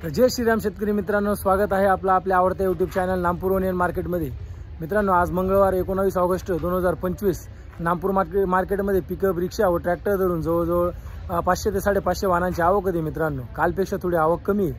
तर जय श्रीराम शेतकरी मित्रांनो, स्वागत आहे आपलं आपल्या आवडत्या यूट्यूब चॅनल नामपूर ओनियन मार्केटमध्ये। मित्रांनो, आज मंगळवार 19 ऑगस्ट 2025 नामपूर मार्केटमध्ये पिकअप, रिक्षा व ट्रॅक्टर धरून जवळजवळ 500 ते 550 वाहनांची आवक होती। मित्रांनो, कालपेक्षा थोडी आवक कमी आहे।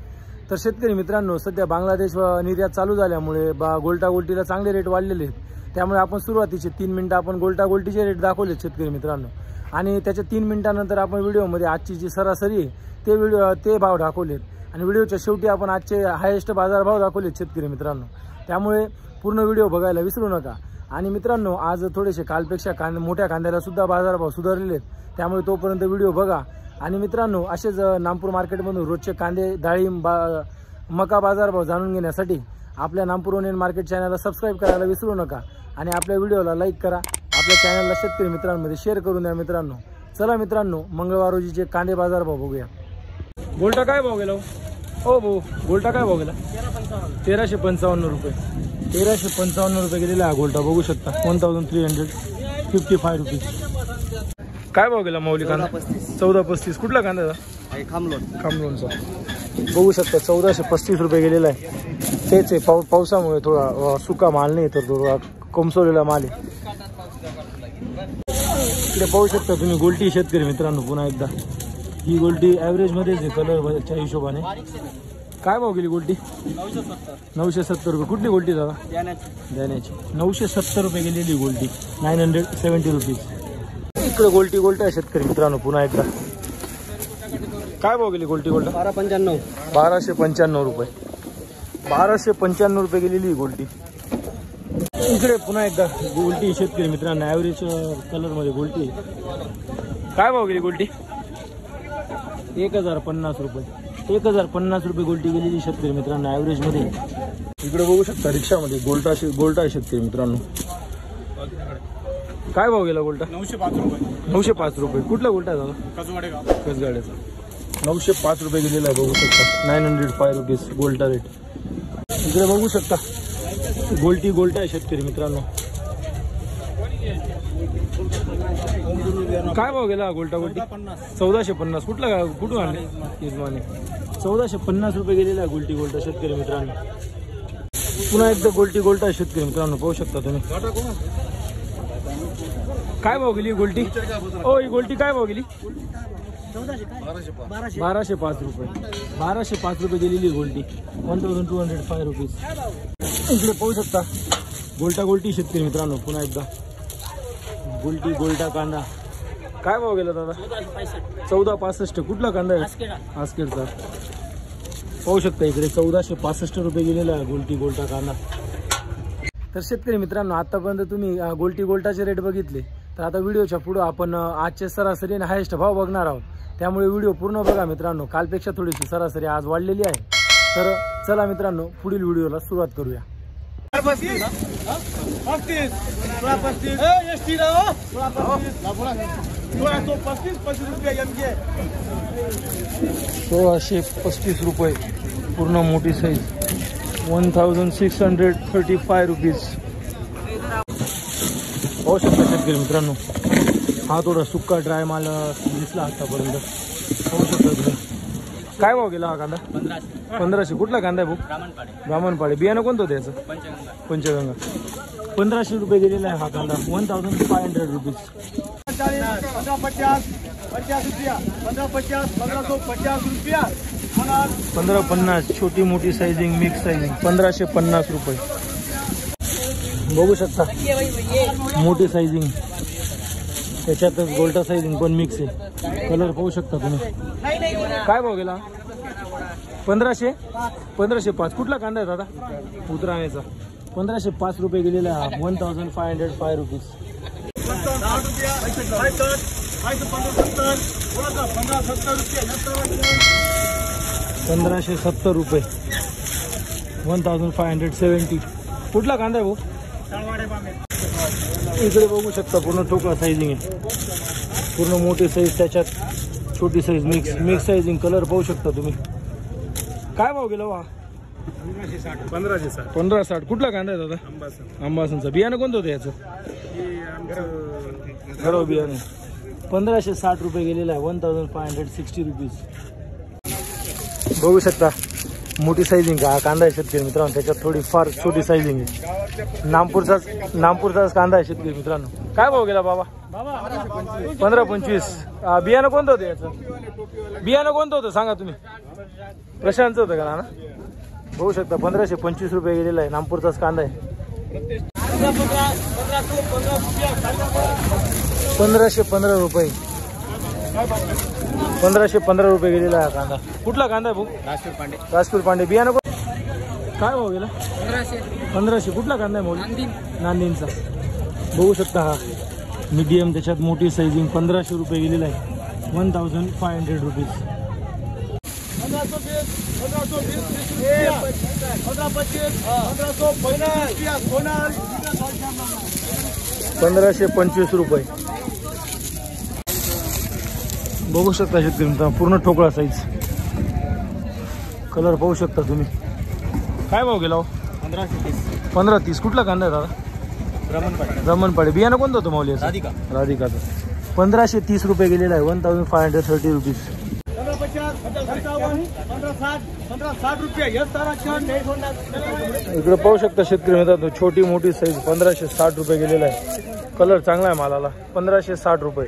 तर शेतकरी मित्रांनो, सध्या बांगलादेश निर्यात चालू झाल्यामुळे गोल्टा गोल्टीला चांगले रेट वाढलेले आहेत। त्यामुळे आपण सुरुवातीचे 3 मिनिटं आपण गोल्टा गोल्टीचे रेट दाखवले शेतकरी मित्रांनो, आणि त्याच्या 3 मिनिटांनंतर आपण व्हिडिओमध्ये आजची जी सरासरी ते भाव दाखवलेत, आणि व्हिडिओच्या शेवटी आपण आजचे हायेस्ट बाजार भाव दाखवले शेतकरी मित्रांनो। त्यामुळे पूर्ण व्हिडिओ बघायला विसरू नका। आणि मित्रांनो, आज थोडेसे कालपेक्षा मोठ्या कांद्याला सुद्धा बाजारभाव सुधारलेले आहेत, त्यामुळे तोपर्यंत व्हिडिओ बघा। आणि मित्रांनो, असेच नामपूर मार्केटमधून रोजचे कांदे, डाळिंब, मका बाजारभाव जाणून घेण्यासाठी आपल्या नामपूर ओनियन मार्केट चॅनलला सबस्क्राईब करायला विसरू नका, आणि आपल्या व्हिडिओला लाईक करा, आपल्या चॅनलला शेतकरी मित्रांमध्ये शेअर करून द्या। मित्रांनो, चला मित्रांनो, मंगळवार रोजीचे कांदे बाजारभाव बघूया। गोल्टा काय भाव गेला हो भाऊ? गोल्टा काय भाव गेला? 1355 रुपये। 1355 रुपये गेलेला हा गोल्टा, बघू शकता। 1355 रुपीज। काय भाव गेला माऊली कांदा? 1435। कुठला कांदा? खामलोनचा, बघू शकता। 1435 रुपये गेलेला आहे। तेच आहे, पावसामुळे थोडा सुका माल नाही, तर थोडा कमसवलेला माल आहे। इकडे पाहू शकता तुम्ही गोल्टी शेतकरी मित्रांनो। पुन्हा एकदा ही गोल्टी ॲव्हरेज मध्येच आहे कलरच्या हिशोबाने। काय भाव गेली गोल्टी? 970 रुपये। कुठली गोल्टी दादा? द्याण्याची। 970 रुपये गेलेली गोल्टी, 970 रुपीज। इकडे गोल्टा आहे शेतकरी मित्रांनो। पुन्हा एकदा काय भाव गेली गोल्टी? गोल्टा 1255 रुपये। 1255 रुपये गेलेली गोल्टी। इकडे पुन्हा एकदा गोल्टी शेतकरी मित्रांनो, ॲव्हरेज कलरमध्ये गोल्टी। काय भाव गेली गोल्टी? 1050 रुपये। 1050 रुपये गोल्टी गेलेली शेतकरी मित्रांनो, ॲव्हरेज मध्ये। इकडे बघू शकता रिक्षामध्ये गोल्टा आहे शेतकरी मित्रांनो। काय भाव गेला गोल्टा? 905 रुपये। 905 रुपये। कुठला गोल्टा दादा? कसगाड्याचा। 905 रुपये गेलेला आहे, बघू शकता। 905 रुपीज गोल्टा रेट। इकडे बघू शकता गोल्टा आहे शेतकरी मित्रांनो। काय भाव गेला गोल्टी? 1450। कुठून आणले? यजमाने। 1450 रुपये गेलेला आहे गोल्टा शेतकरी मित्रांनो। पुन्हा एकदा गोल्टा आहे शेतकरी मित्रांनो, पाहू शकता तुम्ही। काय भाव गेली गोल्टी? ओ, ही गोल्टी काय भाव गेली? 1205 रुपये। 1205 रुपये गेलेली गोल्टी, 1205 रुपीज। इकडे पाहू शकता गोल्टी शेतकरी मित्रांनो। पुन्हा एकदा गोल्टा कांदा। काय भाव गेला दादा? 1465। कुठला कांदा आहे? आस्केडचा। पाहू शकता इकडे 1465 रुपये गेलेला आहे गोल्टा कांदा। तर शेतकरी मित्रांनो, आतापर्यंत तुम्ही गोल्टाचे रेट बघितले, तर आता व्हिडिओच्या पुढे आपण आजचे सरासरी आणि हायेस्ट भाव बघणार आहोत। त्यामुळे व्हिडिओ पूर्ण बघा मित्रांनो। कालपेक्षा थोडीशी सरासरी आज वाढलेली आहे। तर चला मित्रांनो, पुढील व्हिडिओला सुरुवात करूया। 1635 रुपये पूर्ण मोठी साईज, 1635 रुपीज। पाहू शकता शेतकरी मित्रांनो, हा थोडा सुक्का ड्राय माल दिसला आतापर्यंत, पाहू शकता तुम्ही। काय भाव गेला हा कांदा? 1500। कुठला कांदा आहे भाऊ? ब्राह्मणपाडे। बियाणं कोणतं होतं याचं? पंचगंगा। 1500 रुपये गेलेला आहे हा कांदा, 1500 रुपीज। 1550 छोटी मोठी साइजिंग, मिक्स साइजिंग, 1550 रुपये। बघू शकता मोठी साइजिंग, त्याच्यातच गोल्टा साइजिंग पण मिक्स आहे। कलर पाहू शकता तुम्ही। काय भाव गेला? 1505। कुठला कांदा आहे दादा? उतराण्याचा। 1505 रुपये गेलेला, 1505 रुपीज। 1570 रुपये, 1570। कुठला कांदा आहे भाऊ? इकडे बघू शकता पूर्ण ठोकळा साइजिंग आहे, पूर्ण मोठी साईज, त्याच्यात छोटी साईज, मिक्स साइजिंग। कलर पाहू शकता तुम्ही। काय भाव गेला वा? 1560। कुठला कांदा आहे दादा? अंबासनचा। बियाणं कोणतं होतं याचं? घरो बियाणं। 1560 रुपये गेलेला आहे, 1560 रुपीज। बघू शकता मोठी साईजिंग का कांदा आहे शेतकरी मित्रांनो, त्याच्यात थोडी फार छोटी साईजिंग आहे. नामपूरचाच कांदा आहे शेतकरी मित्रांनो. काय भाव गेला बाबा? 15-25. बियाणं कोणतं होतं याचं? बियाणं कोणतं होतं सांगा तुम्ही? प्रशांतचं होतं का ना? बघू शकता 1525 रुपये गेलेला आहे. नामपूरचाच कांदा आहे. 1515 रुपये. 1515 रुपये गेलेला आहे कांदा. कुठला कांदा आहे भाऊ? राजपूर पांडे. बियाणं काय भाव गेला? 1500. कुठला कांदा आहे मौली? नांदींचा. बघू शकता हा मीडियम, त्याच्यात मोठी साईजिंग. 1500 रुपये गेलेला आहे. 1500 रुपीज. 1525 रुपये. बघू शकता शेतकरी मित्रांनो, पूर्ण ठोकळा साईज. कलर पाहू शकता तुम्ही. काय भाव गेला? 1530. कुठला कांदा आहे दादा? रमणपाडे. बियाणं कोणतं होतं माऊली? राधिकाचं. 1530 रुपये गेलेला आहे. 1530 रुपीज. इकडे पाहू शकता शेतकरी मित्रांनो, छोटी मोठी साईज. 1560 रुपये गेलेला आहे. कलर चांगला आहे मालाला. 1560 रुपये.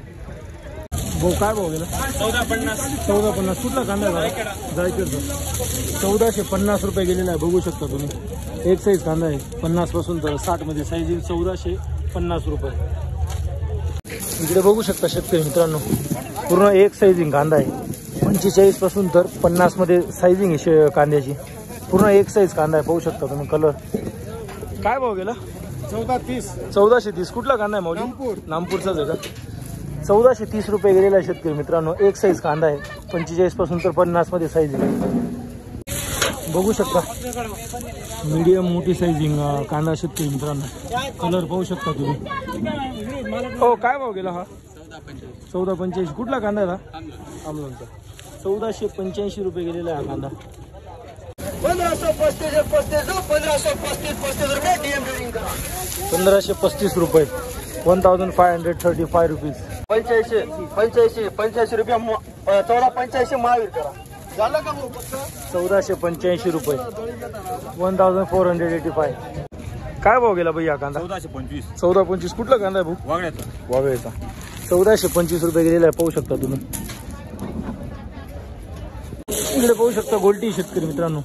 भाऊ काय भाव गेला? 1450. कुठला कांदा आहे? जायचं. 1450 रुपये गेलेला आहे. बघू शकता तुम्ही. एक साईज कांदा आहे. 50 पासून तर 60 मध्ये साईजिंग. 1450 रुपये. इकडे बघू शकता शेतकरी मित्रांनो, पूर्ण एक साईजिंग कांदा आहे. 45 पासून तर 50 मध्ये साईजिंग आहे कांद्याची. पूर्ण एक साईज कांदा आहे. पाहू शकता तुम्ही. कलर काय भाव गेला? 1430. कुठला कांदा आहे माऊली? नामपूरचाच आहे का? 1430 रुपये गेलेला आहे शेतकरी मित्रांनो. एक साईज कांदा आहे. 45 पासून तर 50 मध्ये साईज आहे. बघू शकता मीडियम मोठी साईजिंग कांदा शेतकरी मित्रांनो. कलर पाहू शकता तुम्ही. हो काय भाव गेला हा? 1485. कुठला कांदा आहे हा? आमलोनचा. 1485 रुपये गेलेला आहे हा कांदा. 1535 रुपये. 1535 रुपीज. 85 रुपये. 1485 महावीर करा. 1485 रुपये. 1485. काय भाव गेला भैया कांदा? 1425. कुठला कांदा आहे भाऊ? वागळ्याचा. 1425 रुपये गेलेला आहे. पाहू शकता तुम्ही. इकडे पाहू शकता गोल्टी शेतकरी मित्रांनो.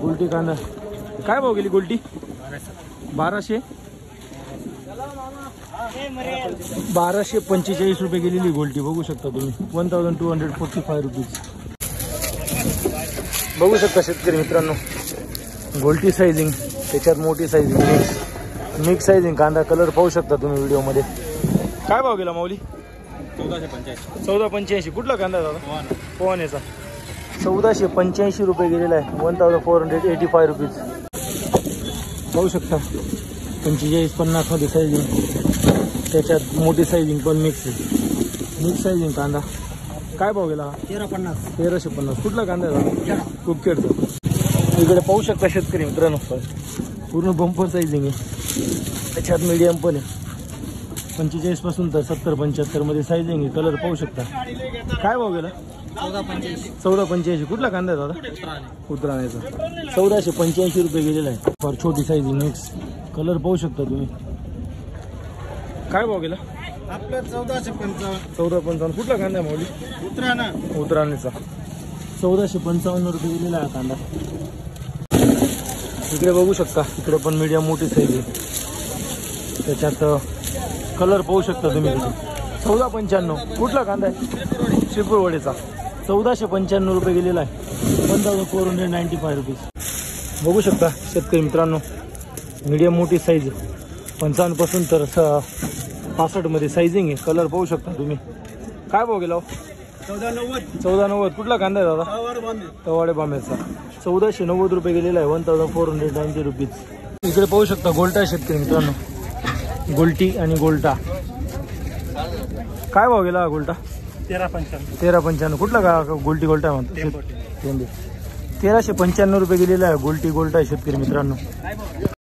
गोल्टी कांदा काय भाव गेली? गोल्टी 1200. 1245 रुपये गेलेली गोल्टी. बघू शकता तुम्ही. 1245 रुपीज. बघू शकता शेतकरी मित्रांनो, गोल्टी साईजिंग, त्याच्यात मोठी साईजिंग, मिक्स साईजिंग कांदा. कलर पाहू शकता तुम्ही व्हिडिओमध्ये. काय भाव गेला माऊली? 1485. कुठला कांदा दादा? पोवानेचा. 1485 रुपये गेलेला आहे. 1485 रुपीज. पाहू शकता 45-50 मध्ये साईजिंग, त्याच्यात मोठी साईजिंग पण मिक्स आहे. मिक्स साईजिंग कांदा. काय भाव गेला? 1350. कुठला कांदा आहे? कुपखेडचा. इकडे पाहू शकता शेतकरी मित्रांनो, पूर्ण बंपर साईजिंग आहे. त्याच्यात मीडियम पण आहे. 45 पासून तर 70-75 मध्ये साईजिंग आहे. कलर पाहू शकता. काय भाव गेला? 1485. कुठला कांदा आहे दादा? उतराण्याचा. 1485 रुपये गेलेला आहे. फार छोटी साईजिंग मिक्स. कलर पाहू शकता तुम्ही. काय भाव गेला? आपलं 1455. 1455. कुठला कांदा आहे माऊली? उतराण्याचा. 1455 रुपये गेलेला आहे कांदा. इकडे बघू शकता, इकडे पण मीडियम मोठी साईज आहे. त्याच्यात कलर पाहू शकता तुम्ही. 1455. कुठला कांदा आहे? शिरपूरवाडीचा. 1495 रुपये गेलेला आहे. 1495 रुपीज. बघू शकता शेतकरी मित्रांनो, मीडियम मोठी साईज. 55 पासून तर 65 मध्ये साईजिंग आहे. कलर पाहू शकता तुम्ही. काय भाव गेला? 1490. कुठला कांदा आहे दादा? तवाडे बांबेचा. 1490 रुपये गेलेला आहे. 1490 रुपीज. इकडे पाहू शकता गोल्टा शेतकरी मित्रांनो. गोल्टी आणि गोल्टा. काय भाव गेला गोल्टा? 1355. कुठला का गोल्टी गोल्टा म्हणतो? 1395 रुपये गेलेला आहे. गोल्टी गोल्टा शेतकरी मित्रांनो.